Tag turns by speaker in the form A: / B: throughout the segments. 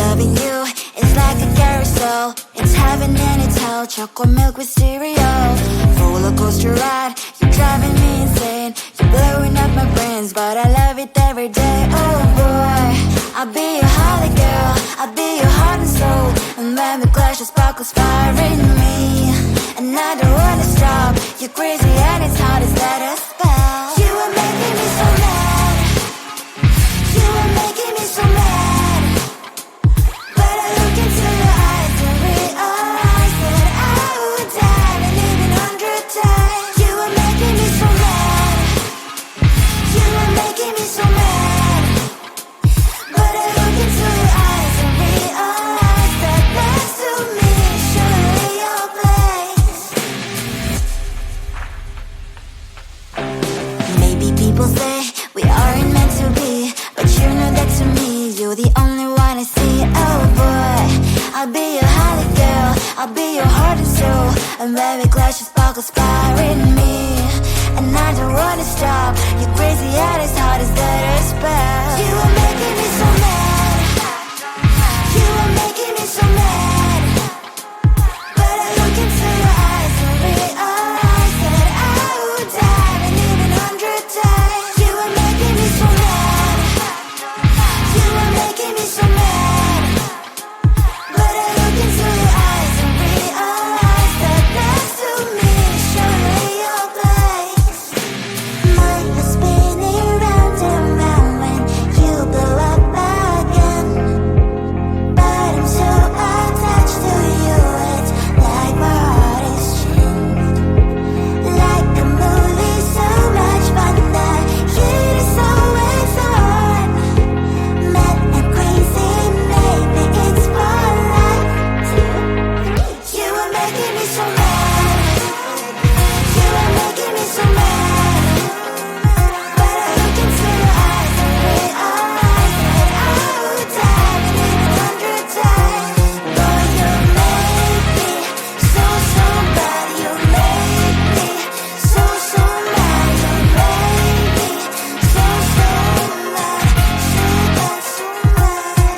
A: Loving you is like a carousel. It's heaven and it's hell. Chocolate milk with cereal. Roller coaster ride. You're driving me insane. You're blowing up my brains, but I love it every day. Oh boy, I'll be your holly girl. I'll be your heart and soul. And when we clash, the sparkles fire in me. And I don't wanna stop. You're crazy and it's hard as let us spell. You are making me so mad. You are making me so mad. But I look into your eyes and realize that I would die and even 100 times. You are making me so mad. You are making me so mad. But I look into your eyes and realize that next to me is surely your place. Maybe people say we aren't meant to be, but you know that to me, you're the only one I see. Oh boy, I'll be your holly girl. I'll be your heart and soul. And when we clash, the sparkles fire in me. And I don't wanna stop. You're crazy and as hard as that a spell. You are making me so mad. You are making me so mad. But I look into your eyes and realize that I would die and even 100 times. You are making me so mad. You are making me so mad. But I look into your eyes and realize that next to me is surely your place. Mine is spinning round and round when you blow up again. But I'm so attached to you, it's like my heart is chained. Like a movie, so much fun. The heat is always on. Mad and crazy, maybe it's for life. 2, 3. You are making me so mad. You are making me so mad. But I look into your eyes and realize that I would die and even 100 times. Boy, you make me so, so bad. You make me so, so mad. You make me so, so mad. So bad, so mad,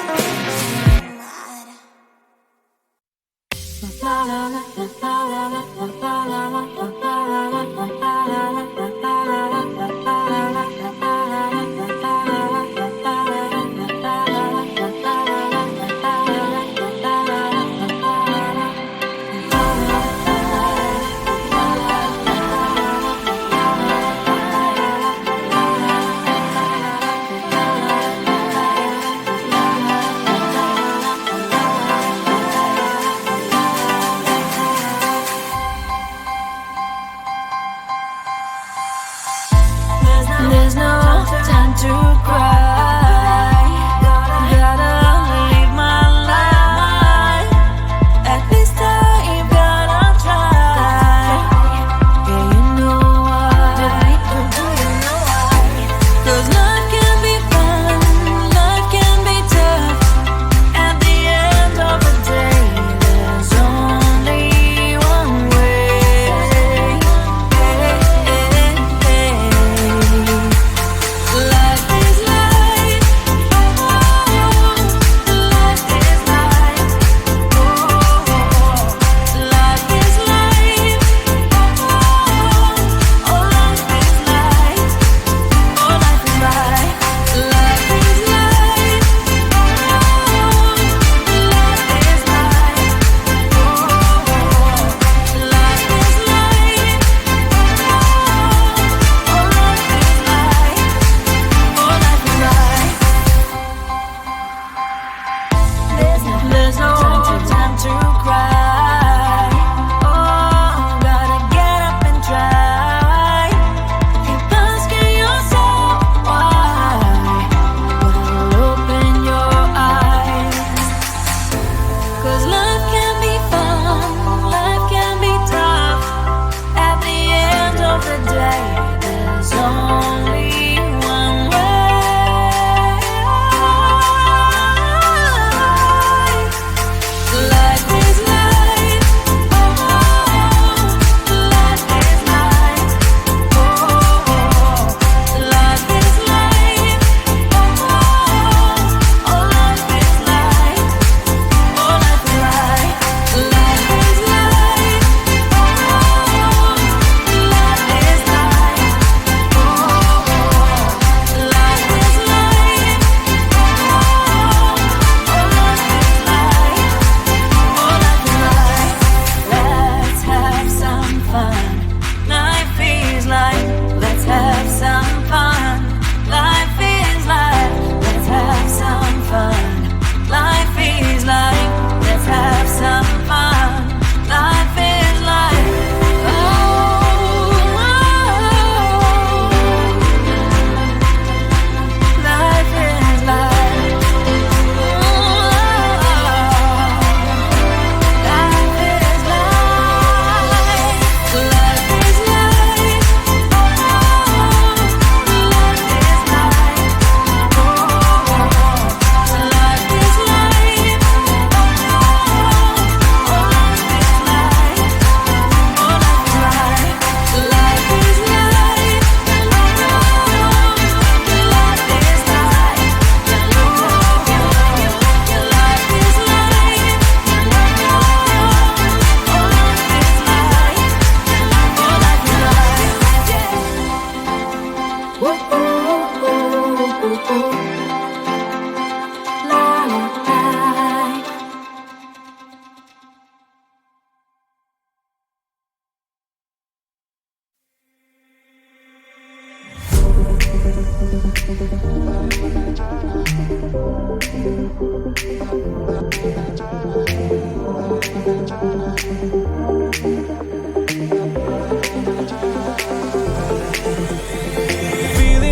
B: Feeling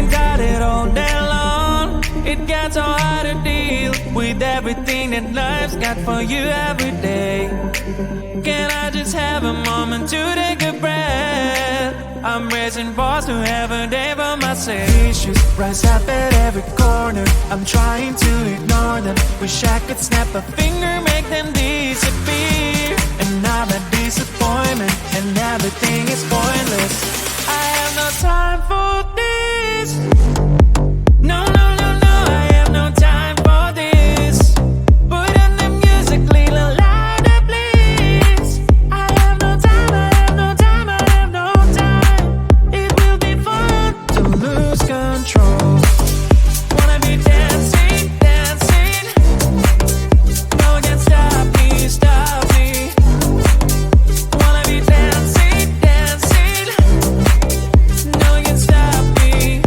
B: tired all day long, it gets so hard to deal with everything that life's got for you every day. Can I just have a moment to take a breath? I'm raising balls to have a day for myself. Issues rise up at every corner, I'm trying to ignore them. Wish I could snap a finger, make them disappear. Another disappointment, and everything is pointless. I have no time for this. No, no, no, no, I have no time for this. Put on the music, little louder, please. I have no time, I have no time, I have no time. It will be fun to lose control. Wanna be dancing, dancing. No one can stop me, stop me. Wanna be dancing, dancing. No one can stop me.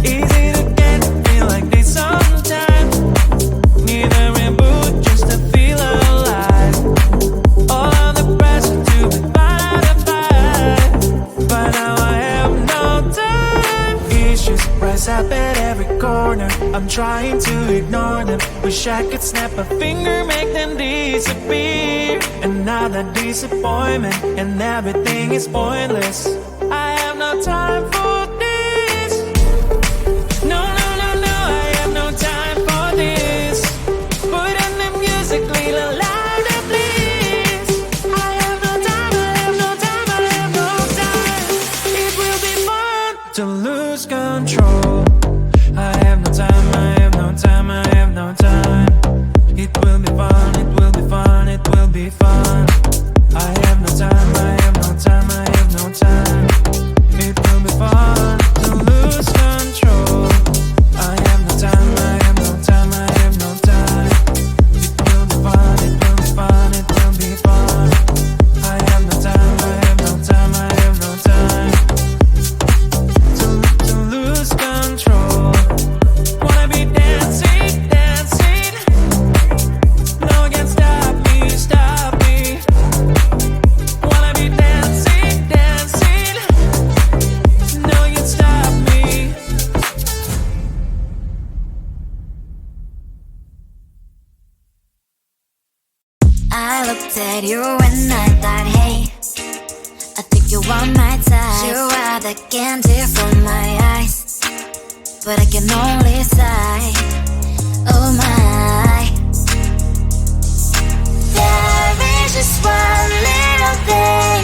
B: Easy to get, feel like this sometimes. Need a reboot just to feel alive. All of the pressure to be fight, but now I have no time. Issues rise up at every corner, I'm trying to ignore them. Wish I could snap a finger, make them disappear. Another disappointment, and everything is pointless. I have no time for this. No, no, no, no, I have no time for this. Put on the music, little louder, please. I have no time, I have no time, I have no time. It will be fun to lose control. I have no time, I have no time, I have no time. It will be fun, it will be fun, it will be fun. I have no time, I have no time, I have no time. It will be fun to lose control. I have no time, I have no time, I have no time. It will be fun, it will be fun, it will be fun. I have no time, I have no time, I have no time. To lose control. Wanna be dancing, dancing. No one can stop me, stop me. Wanna be dancing, dancing. No one can stop me.
A: I looked at you and I thought, hey, I think you are my type. You are the candy from my eyes, but I can only sigh. Oh my. There is just one little thing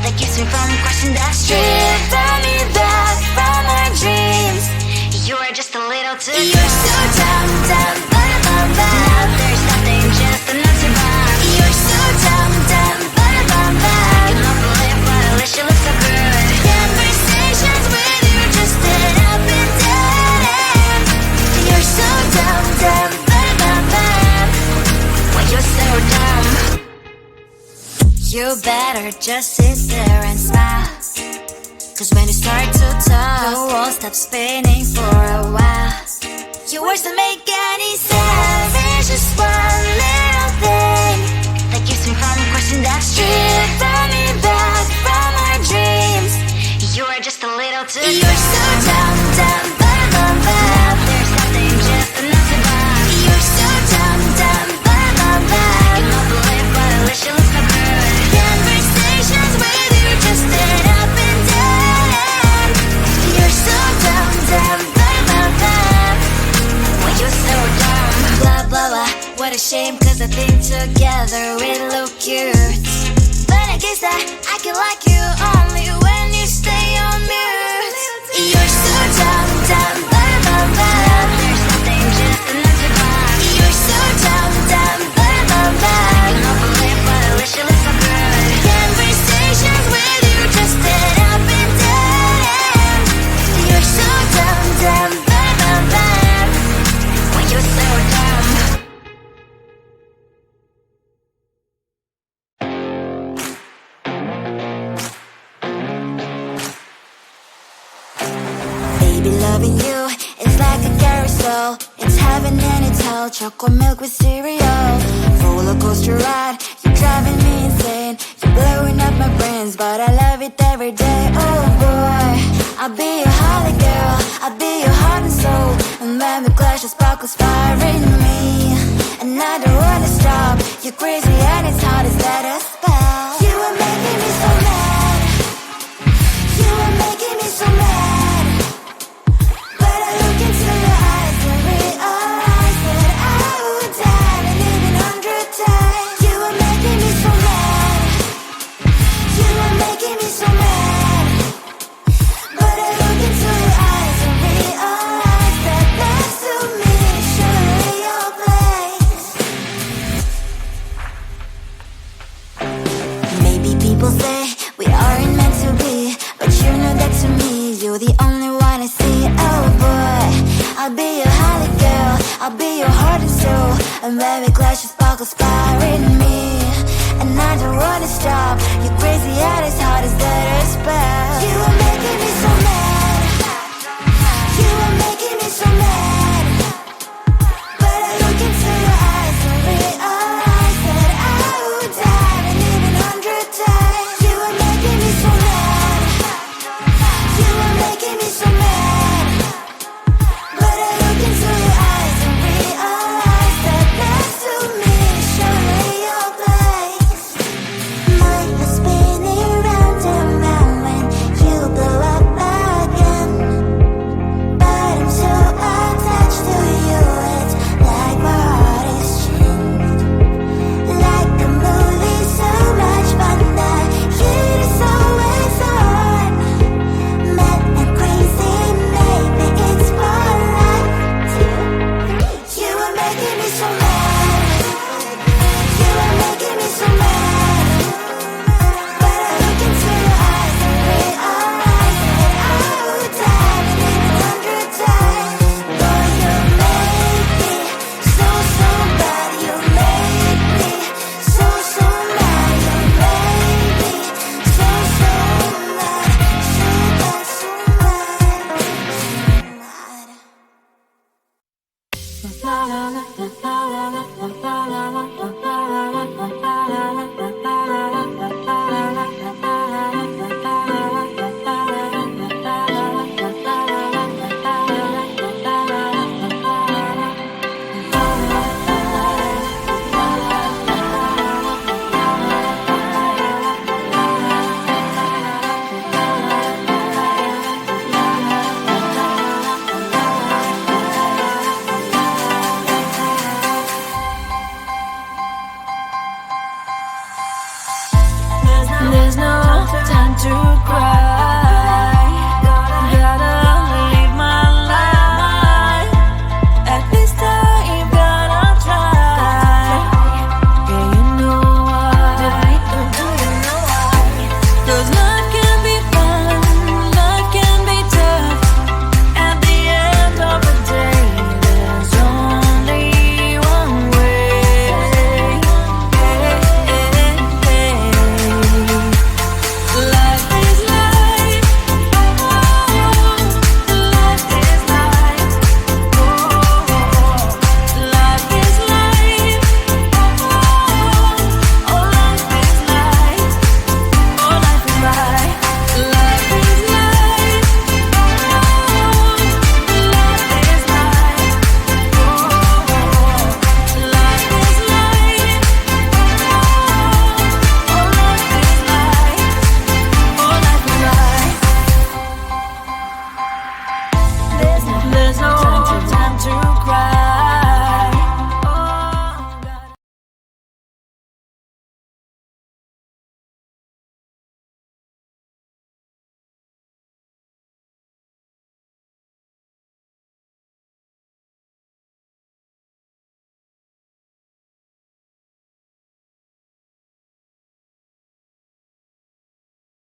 A: that keeps me from crossing that street. Drive me back from my dreams. You are just a little too dumb. You're so dumb, dumb, now there's nothing, just enough to bomb. You're so dumb, dumb, you don't believe what at least you look so good. Conversations with you just end up in dead end. You're so dumb, dumb, why you're so dumb. You better just sit there and smile, 'cause when you start to talk, the world stops spinning for a while. Your words don't make any sense. There's just one little thing that keeps me from crossing that street. Turn me back from my dreams. You are just a little too dumb. You're so dumb, dumb, there's nothing, just enough to bomb. You're so dumb, dumb, you don't believe what at least you look so good. Conversations with you just end up in dead end. You're so dumb, dumb, why you're so dumb. Blah, blah, blah, what a shame, 'cause I think together we look cute. But I guess that I can like you only when you stay on mute. You're so dumb, dumb, there's nothing, just enough to bomb. You're so dumb, dumb, you don't believe what at least you look so good. Conversations with you just end up in dead end. You're so dumb, dumb, why you're so dumb. Baby, loving you is like a carousel. It's heaven and it's hell. cereal, chocolate milk with cereal. Roller coaster ride, you're driving me insane. You're blowing up my brains, but I love it every day. Oh boy, I'll be your holly girl, I'll be your heart and soul. And when we clash, the sparkles fire in me. And I don't wanna stop, you're crazy and it's hard as let us spell. You are making me so mad, you are making me so mad. But I look into your eyes and realize that I would die and even 100 times. You are making me so mad, you are making me so mad. But I look into your eyes and realize that next to me is surely your place. Maybe people say we aren't meant to be, but you know that to me you're the only one I see. Oh boy, I'll be your holly girl, I'll be your heart and soul. And when we clash, the sparkles fire in me. And I don't wanna stop, you're crazy and as hard as that spell. You are making me so mad, you are making me so mad. But I look into your eyes and realize that I would die and even 100 times. You are making me so mad, you are making me so mad. But I look into your eyes and realize that next to me is surely your place. My head's spinning round and round when you blow up again. But I'm so attached to you, it's like my heart is chained. Like a movie, so much fun, the heat is always on. Mad and crazy, maybe it's for life. 2, 3. You are making me so mad, you are making me so mad. But I look into your eyes and realize that I would die and even 100 times. Boy, you make me so, so bad. You make me so, so mad. You make me so, so mad. So bad, so mad,
B: There's no time to cry.